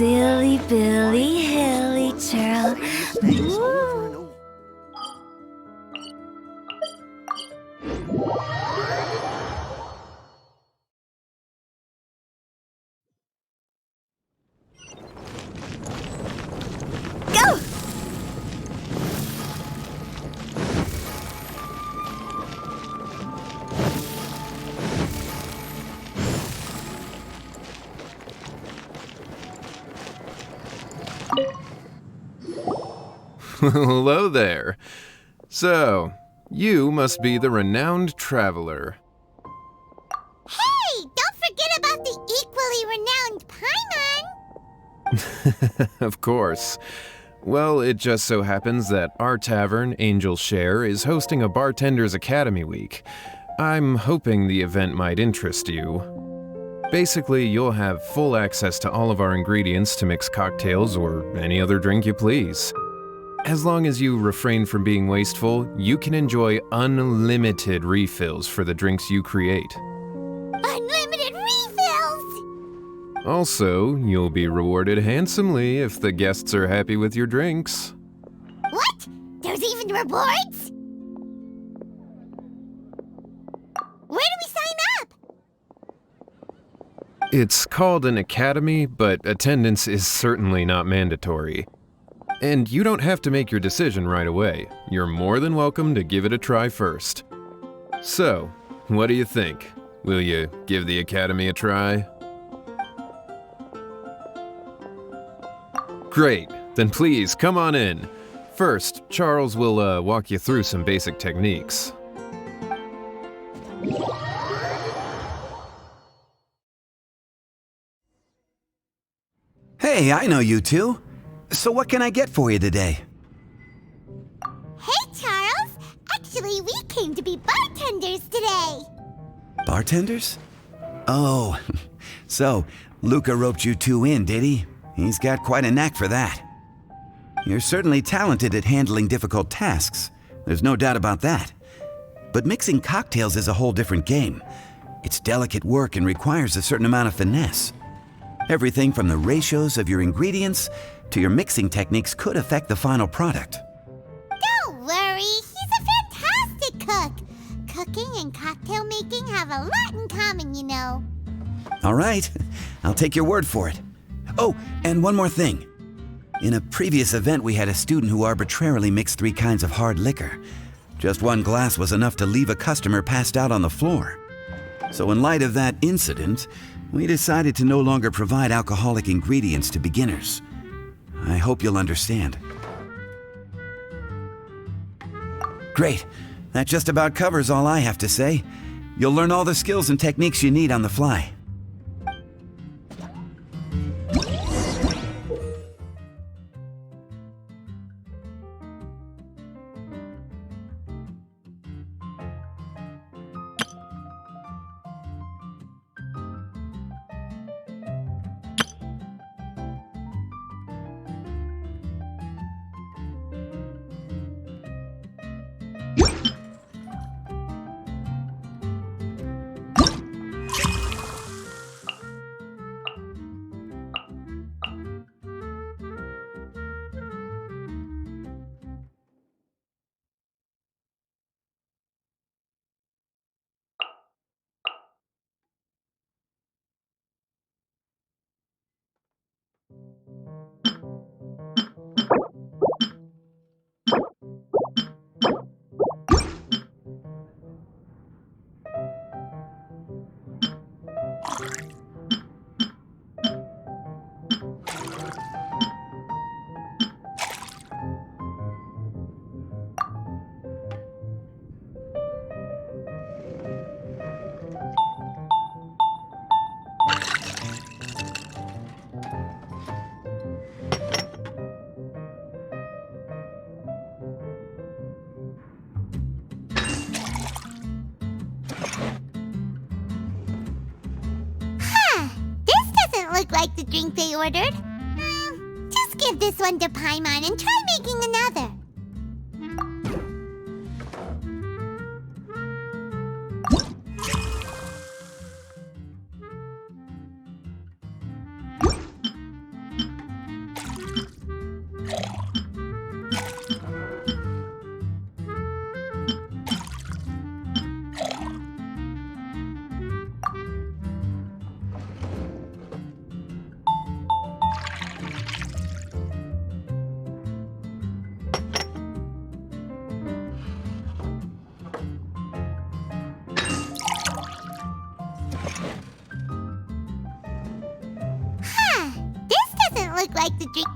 Silly Billy Hilly Churl. Ooh. Go! Hello there. So, you must be the renowned traveler. Hey, don't forget about the equally renowned Paimon! Of course. Well, it just so happens that our tavern, Angel's Share, is hosting a Bartender's Academy week. I'm hoping the event might interest you. Basically, you'll have full access to all of our ingredients to mix cocktails or any other drink you please. As long as you refrain from being wasteful, you can enjoy unlimited refills for the drinks you create. Unlimited refills! Also, you'll be rewarded handsomely if the guests are happy with your drinks. What? There's even rewards? Where do we sign up? It's called an academy, but attendance is certainly not mandatory. And you don't have to make your decision right away. You're more than welcome to give it a try first. So, what do you think? Will you give the academy a try? Great, then please come on in. First, Charles will walk you through some basic techniques. Hey, I know you two. So what can I get for you today? Hey, Charles! Actually, we came to be bartenders today! Bartenders? Oh, so Luca roped you two in, did he? He's got quite a knack for that. You're certainly talented at handling difficult tasks. There's no doubt about that. But mixing cocktails is a whole different game. It's delicate work and requires a certain amount of finesse. Everything from the ratios of your ingredients to your mixing techniques could affect the final product. Don't worry, he's a fantastic cook! Cooking and cocktail making have a lot in common, you know. All right, I'll take your word for it. Oh, and one more thing. In a previous event, we had a student who arbitrarily mixed 3 kinds of hard liquor. Just one glass was enough to leave a customer passed out on the floor. So in light of that incident, we decided to no longer provide alcoholic ingredients to beginners. I hope you'll understand. Great. That just about covers all I have to say. You'll learn all the skills and techniques you need on the fly. Look like the drink they ordered. Just give this one to Paimon and try making another. like the drink.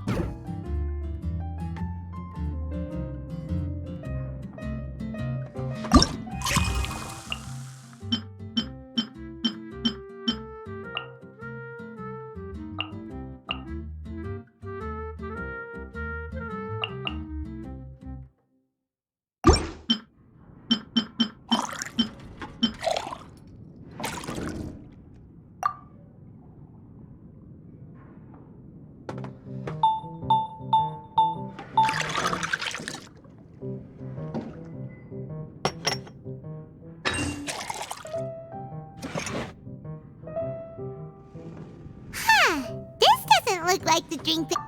This doesn't look like the drink that...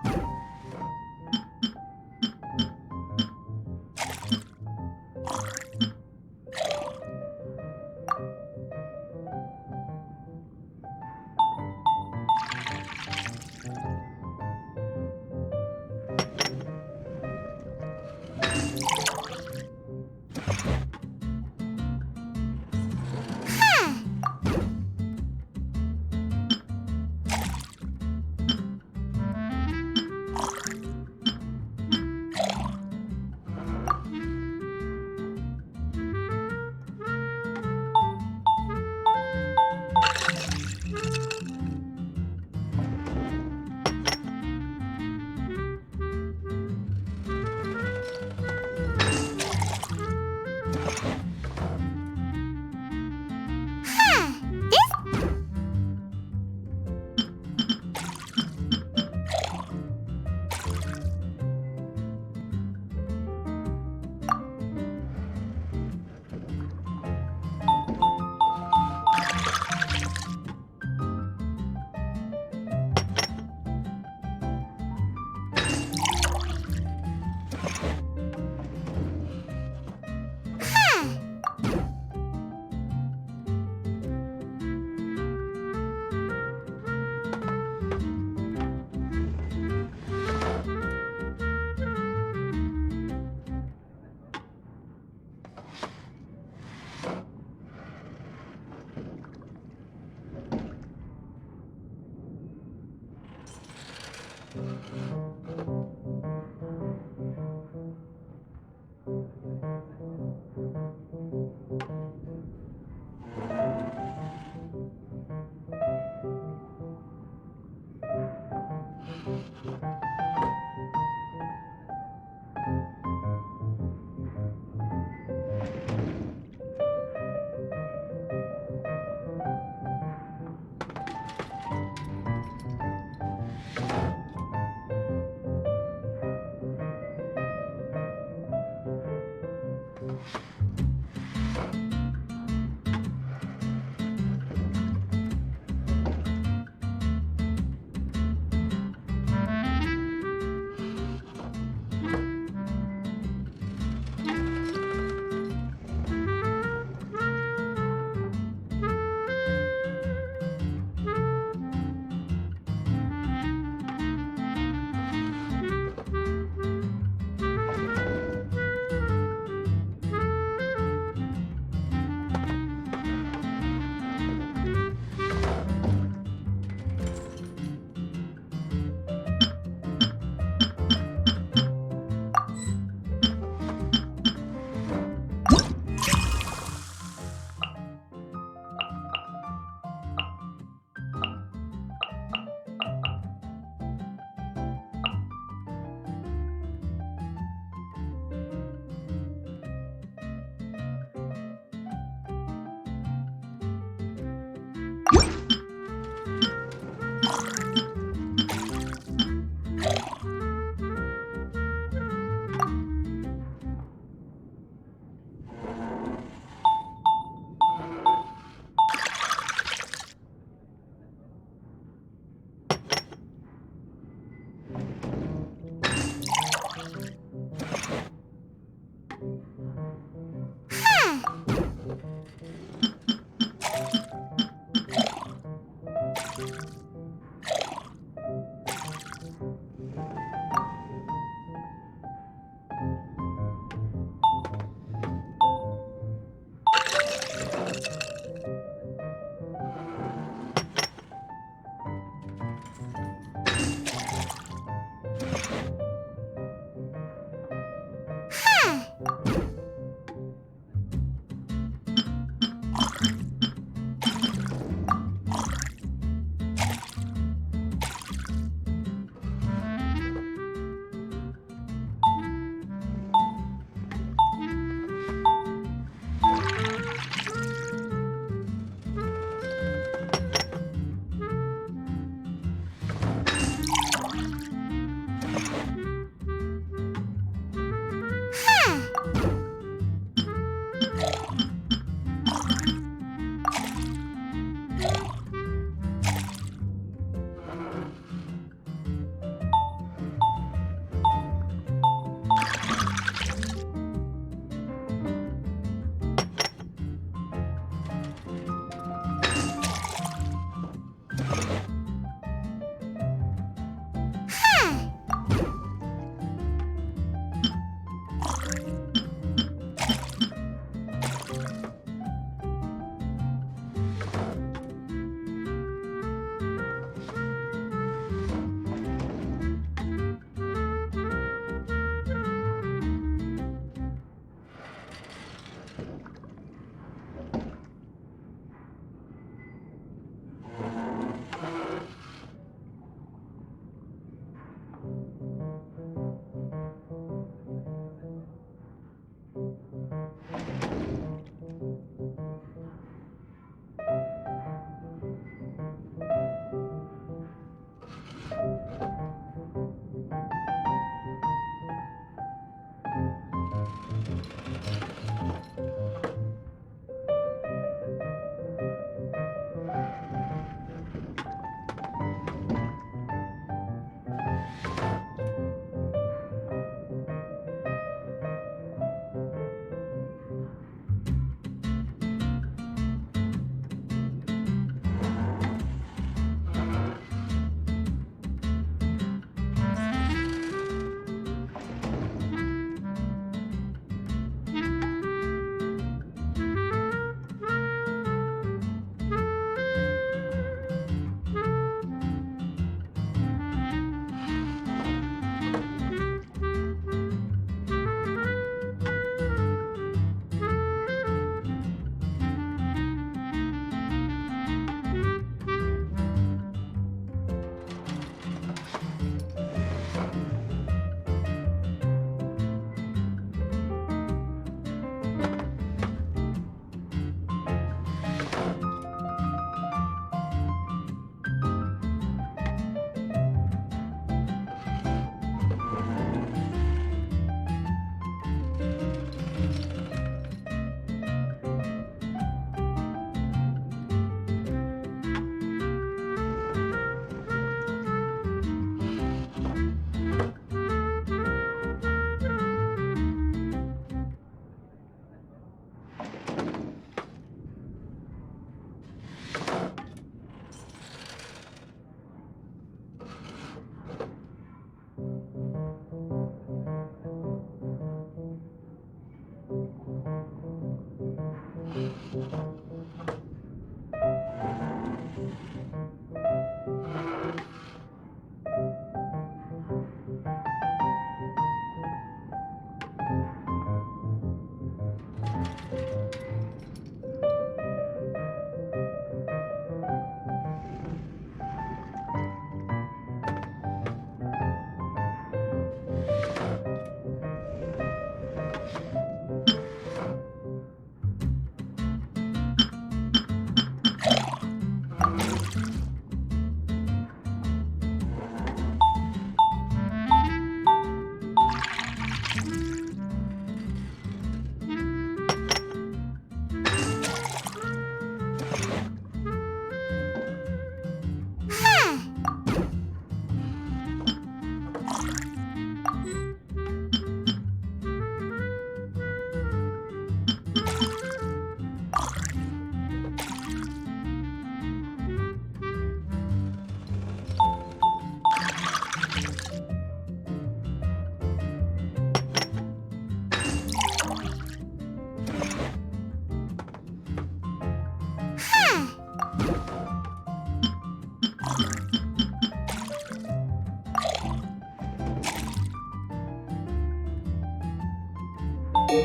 This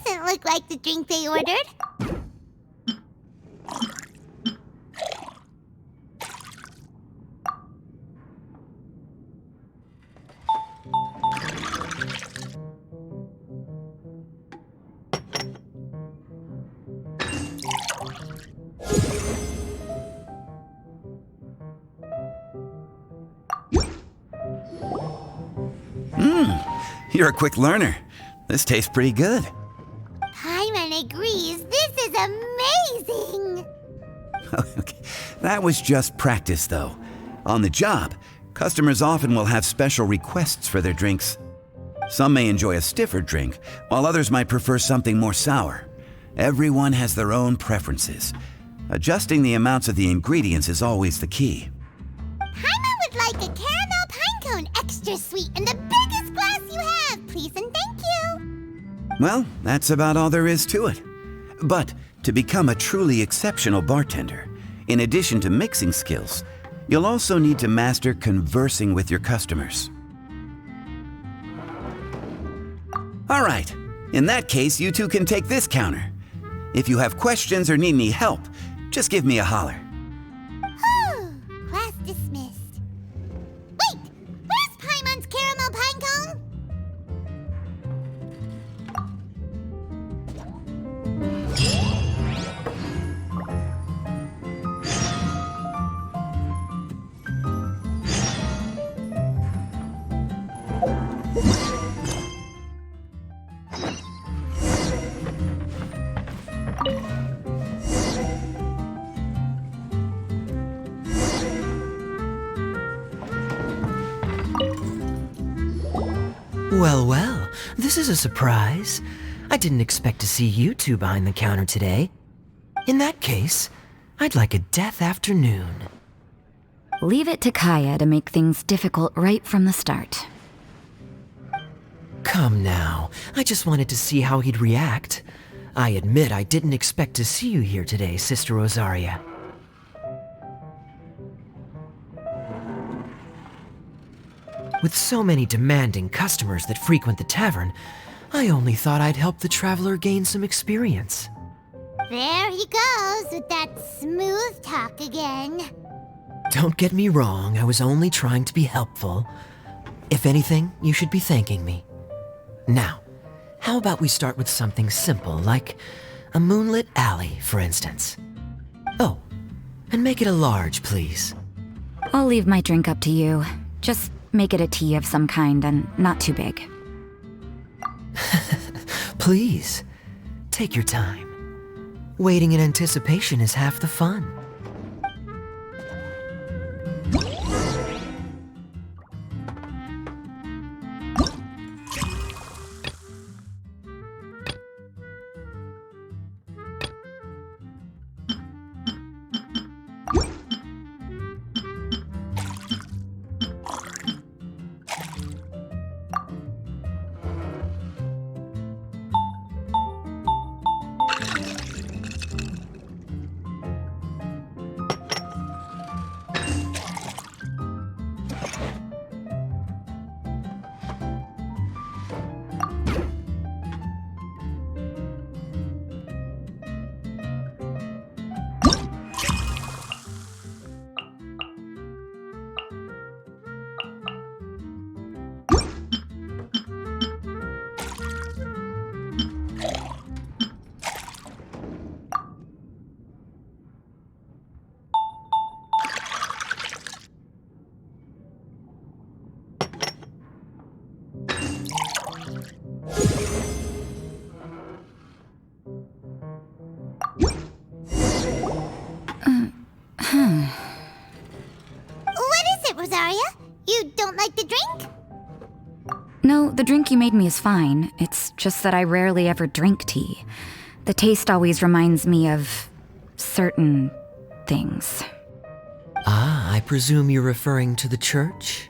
doesn't look like the drink they ordered. You're a quick learner. This tastes pretty good. Paimon agrees. This is amazing. Okay. That was just practice, though. On the job, customers often will have special requests for their drinks. Some may enjoy a stiffer drink, while others might prefer something more sour. Everyone has their own preferences. Adjusting the amounts of the ingredients is always the key. Paimon would like a caramel pine cone, extra sweet, in the biggest glass you have, please and thank you. Well, that's about all there is to it. But to become a truly exceptional bartender, in addition to mixing skills, you'll also need to master conversing with your customers. All right, in that case, you two can take this counter. If you have questions or need any help, just give me a holler. Whew, class dismissed. Wait, where's Paimon's caramel pine cone? Well, well, this is a surprise. I didn't expect to see you two behind the counter today. In that case, I'd like a death afternoon. Leave it to Kaya to make things difficult right from the start. Come now, I just wanted to see how he'd react. I admit I didn't expect to see you here today, Sister Rosaria. With so many demanding customers that frequent the tavern, I only thought I'd help the traveler gain some experience. There he goes with that smooth talk again. Don't get me wrong, I was only trying to be helpful. If anything, you should be thanking me. Now, how about we start with something simple, like a moonlit alley, for instance? Oh, and make it a large, please. I'll leave my drink up to you. Just make it a tea of some kind and not too big. Please, take your time. Waiting in anticipation is half the fun. What is it, Rosaria? You don't like the drink? No, the drink you made me is fine. It's just that I rarely ever drink tea. The taste always reminds me of certain things. Ah, I presume you're referring to the church?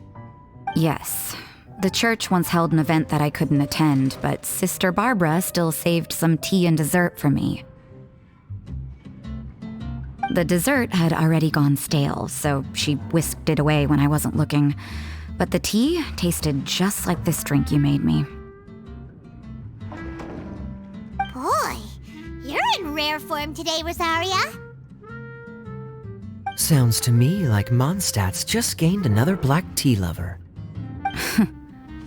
Yes. The church once held an event that I couldn't attend, but Sister Barbara still saved some tea and dessert for me. The dessert had already gone stale, so she whisked it away when I wasn't looking. But the tea tasted just like this drink you made me. Boy, you're in rare form today, Rosaria. Sounds to me like Mondstadt's just gained another black tea lover.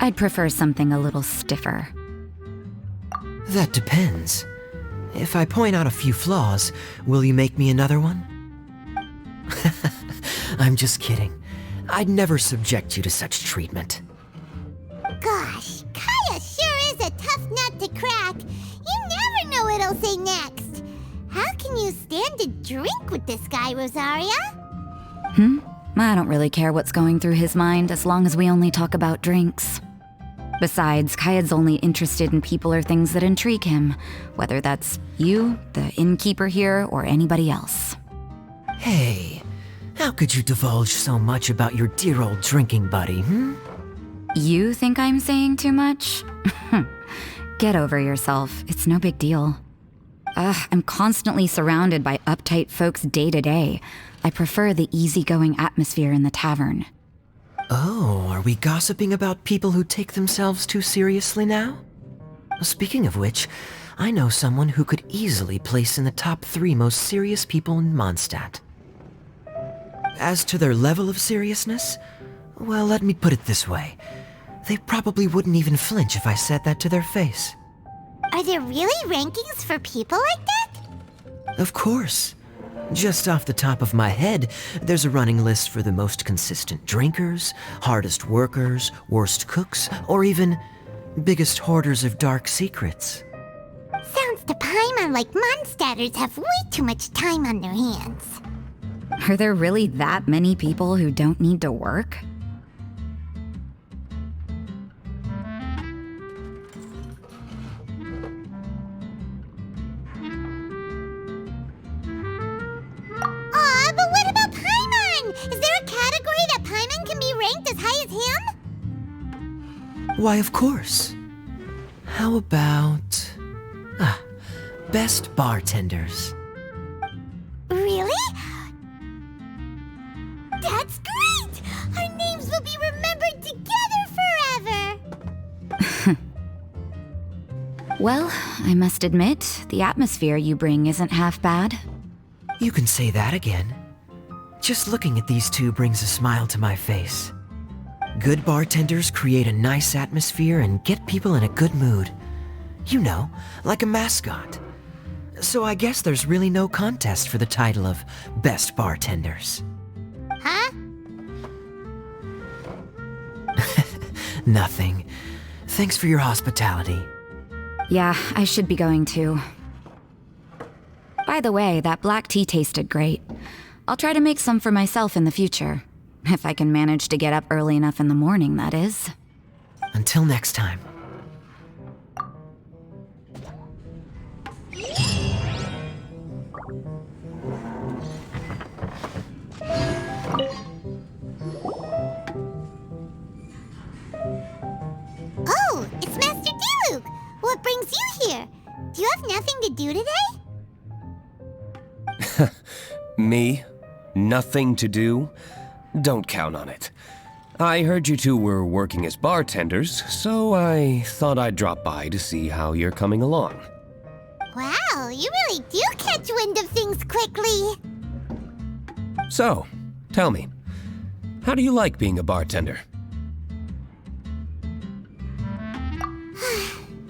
I'd prefer something a little stiffer. That depends. If I point out a few flaws, will you make me another one? I'm just kidding. I'd never subject you to such treatment. Gosh, Kaya sure is a tough nut to crack. You never know what he'll say next. How can you stand to drink with this guy, Rosaria? I don't really care what's going through his mind as long as we only talk about drinks. Besides, Kayad's only interested in people or things that intrigue him, whether that's you, the innkeeper here, or anybody else. Hey, how could you divulge so much about your dear old drinking buddy, You think I'm saying too much? Get over yourself. It's no big deal. I'm constantly surrounded by uptight folks day to day. I prefer the easygoing atmosphere in the tavern. Oh, are we gossiping about people who take themselves too seriously now? Speaking of which, I know someone who could easily place in the top 3 most serious people in Mondstadt. As to their level of seriousness, well, let me put it this way. They probably wouldn't even flinch if I said that to their face. Are there really rankings for people like that? Of course. Just off the top of my head, there's a running list for the most consistent drinkers, hardest workers, worst cooks, or even biggest hoarders of dark secrets. Sounds to Paimon like Mondstadters have way too much time on their hands. Are there really that many people who don't need to work? Aw, but what about Paimon? Is there a category that Paimon can be ranked as high as him? Why, of course. How about... best bartenders. Really? That's great! Our names will be remembered together forever! Well, I must admit, the atmosphere you bring isn't half bad. You can say that again. Just looking at these two brings a smile to my face. Good bartenders create a nice atmosphere and get people in a good mood. You know, like a mascot. So I guess there's really no contest for the title of Best Bartenders. Huh? Nothing. Thanks for your hospitality. Yeah, I should be going too. By the way, that black tea tasted great. I'll try to make some for myself in the future. If I can manage to get up early enough in the morning, that is. Until next time. Oh, it's Master Diluc! What brings you here? Do you have nothing to do today? Me? Nothing to do? Don't count on it. I heard you two were working as bartenders, so I thought I'd drop by to see how you're coming along. Wow, you really do catch wind of things quickly. So, tell me, how do you like being a bartender?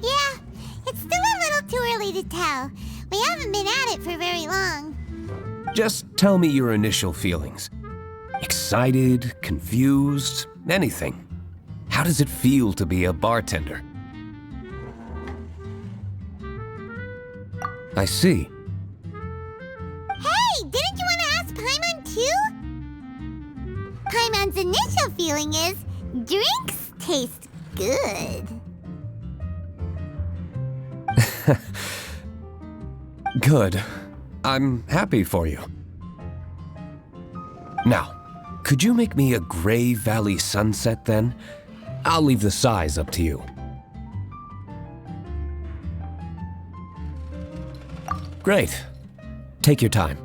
Yeah, it's still a little too early to tell. We haven't been at it for very long. Just tell me your initial feelings. Excited, confused, anything. How does it feel to be a bartender? I see. Hey, didn't you want to ask Paimon too? Paimon's initial feeling is drinks taste good. Good. I'm happy for you. Now, could you make me a Gray Valley sunset then? I'll leave the size up to you. Great. Take your time.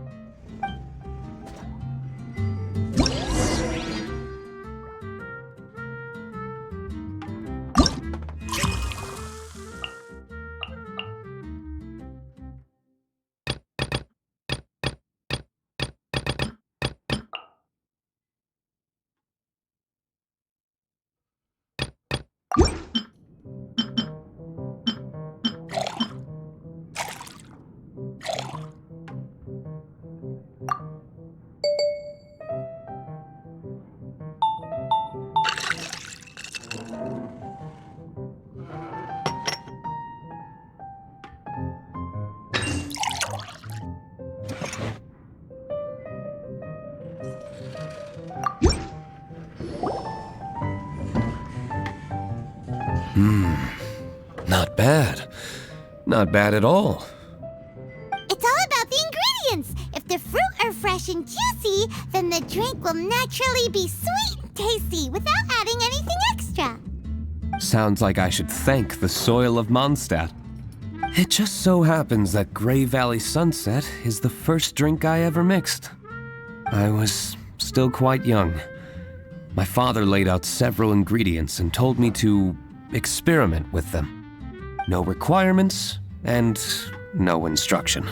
Not bad. Not bad at all. It's all about the ingredients. If the fruit are fresh and juicy, then the drink will naturally be sweet and tasty without adding anything extra. Sounds like I should thank the soil of Mondstadt. It just so happens that Grey Valley Sunset is the first drink I ever mixed. I was still quite young. My father laid out several ingredients and told me to experiment with them. No requirements and no instruction.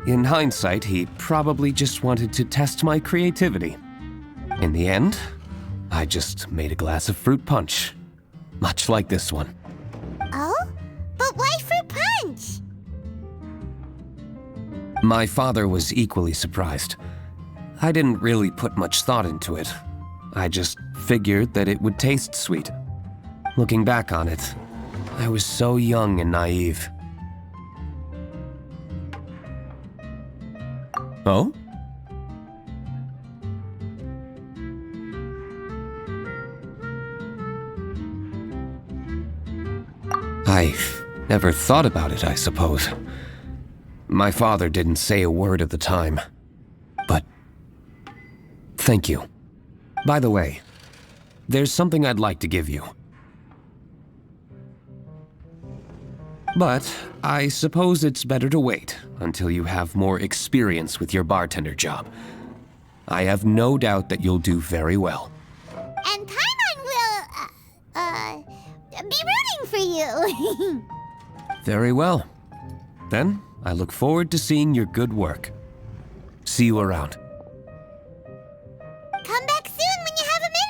In hindsight, he probably just wanted to test my creativity. In the end, I just made a glass of fruit punch, much like this one. Oh? But why fruit punch? My father was equally surprised. I didn't really put much thought into it. I just figured that it would taste sweet. Looking back on it, I was so young and naive. Oh? I've never thought about it, I suppose. My father didn't say a word at the time. But thank you. By the way, there's something I'd like to give you. But I suppose it's better to wait until you have more experience with your bartender job. I have no doubt that you'll do very well. And Paimon will, be rooting for you. Very well. Then, I look forward to seeing your good work. See you around. Come back soon when you have a minute.